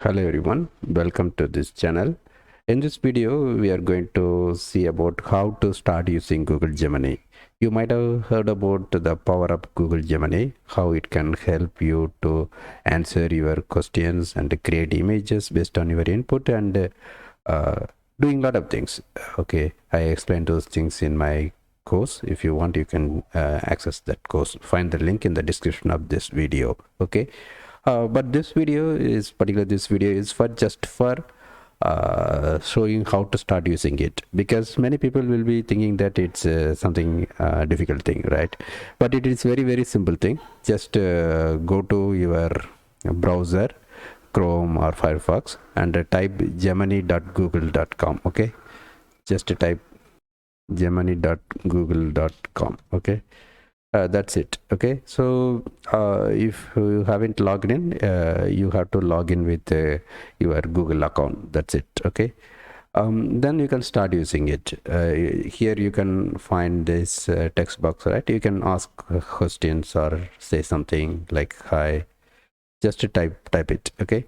Hello everyone, welcome to this channel. In this video, we are going to see about how to start using Google Gemini. You might have heard about the power of Google Gemini, how it can help you to answer your questions and create images based on your input and doing a lot of things. Okay, I explained those things in my course. If you want, you can access that course. Find the link in the description of this video. Okay. But this video is for just for showing how to start using it, because many people will be thinking that it's something difficult thing, right? But it is very simple thing. Just go to your browser, Chrome or Firefox, and type gemini.google.com. Okay, just type gemini.google.com. Okay, that's it. Okay, so if you haven't logged in, you have to log in with your Google account. That's it. Okay, then you can start using it. Here you can find this text box, right? You can ask questions or say something like hi. Just to type it. Okay,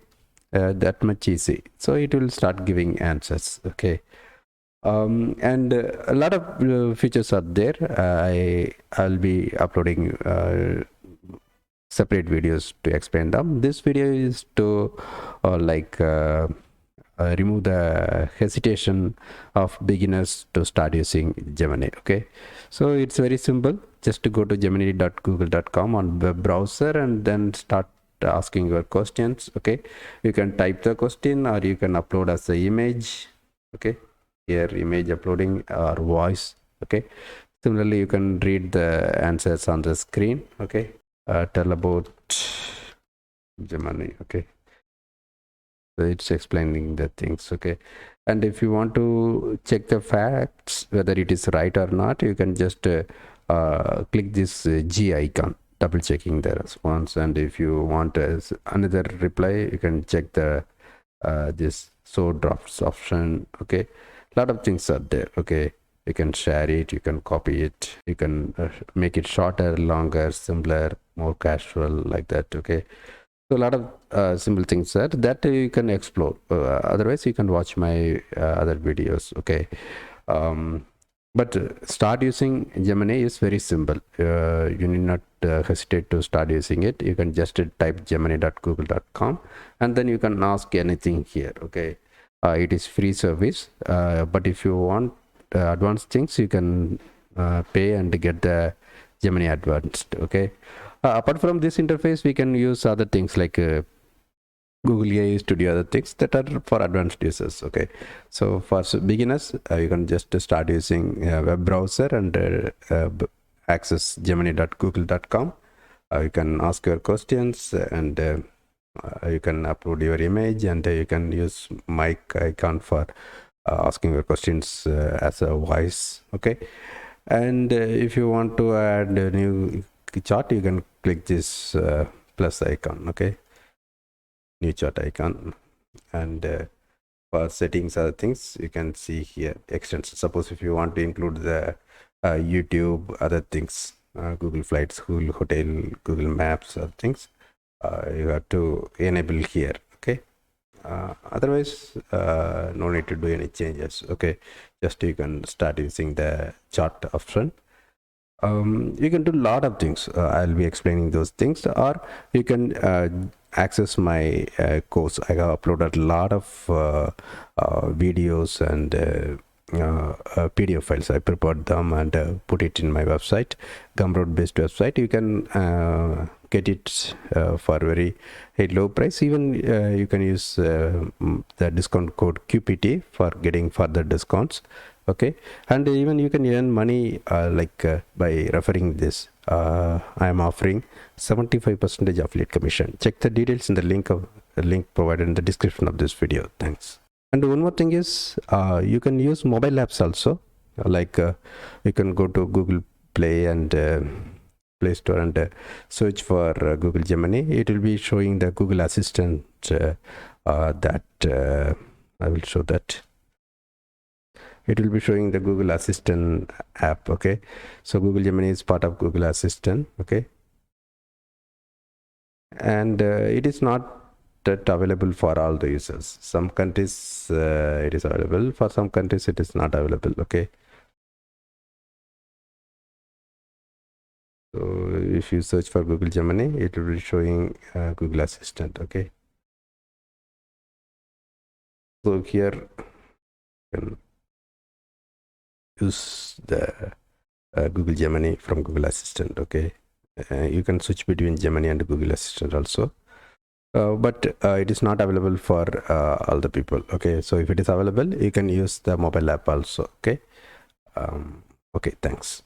that much easy. So it will start giving answers. Okay. And a lot of features are there. I'll be uploading separate videos to explain them. This video is to remove the hesitation of beginners to start using Gemini. Okay, so it's very simple. Just to go to gemini.google.com on web browser and then start asking your questions. Okay, you can type the question or you can upload as an image. Okay, here image uploading or voice. Okay, similarly you can read the answers on the screen. Okay, tell about Gemini. Okay, so it's explaining the things. Okay, and if you want to check the facts whether it is right or not, you can just click this G icon, double checking the response. And if you want another reply, you can check the this show drafts option. Okay, a lot of things are there. Okay, you can share it, you can copy it, you can make it shorter, longer, simpler, more casual, like that. Okay, so a lot of simple things that you can explore. Otherwise you can watch my other videos. Okay, but start using Gemini is very simple. You need not hesitate to start using it. You can just type gemini.google.com and then you can ask anything here. Okay, it is free service, but if you want advanced things, you can pay and get the Gemini advanced. Okay, apart from this interface, we can use other things like Google AI Studio, other things that are for advanced users. Okay, so for beginners, you can just start using a web browser and access gemini.google.com. You can ask your questions and you can upload your image, and you can use mic icon for asking your questions as a voice. Okay, and if you want to add a new chart, you can click this plus icon. Okay, new chart icon, and for settings, other things you can see here extensions. Suppose if you want to include the YouTube, other things, Google Flights, Google Hotel, Google Maps, other things, you have to enable here. Okay, otherwise no need to do any changes. Okay, just you can start using the chart option. You can do a lot of things. I'll be explaining those things, or you can access my course. I have uploaded a lot of videos and PDF files. I prepared them and put it in my website, Gumroad based website. You can get it for very low price. Even you can use the discount code QPT for getting further discounts. Okay, and even you can earn money by referring this. I am offering 75% affiliate commission. Check the details in the link provided in the description of this video. Thanks. And one more thing is you can use mobile apps also. You can go to Google Play and Play Store and search for Google Gemini. It will be showing the Google Assistant that I will show that. It will be showing the Google Assistant app. Okay, so Google Gemini is part of Google Assistant. Okay, and it is not yet available for all the users. Some countries it is available, for some countries it is not available. Okay, so if you search for Google Gemini, it will be showing Google Assistant. Okay, so here you can use the Google Gemini from Google Assistant. Okay, you can switch between Gemini and Google Assistant also. But it is not available for all the people. Okay, so if it is available, you can use the mobile app also. Okay, okay, thanks.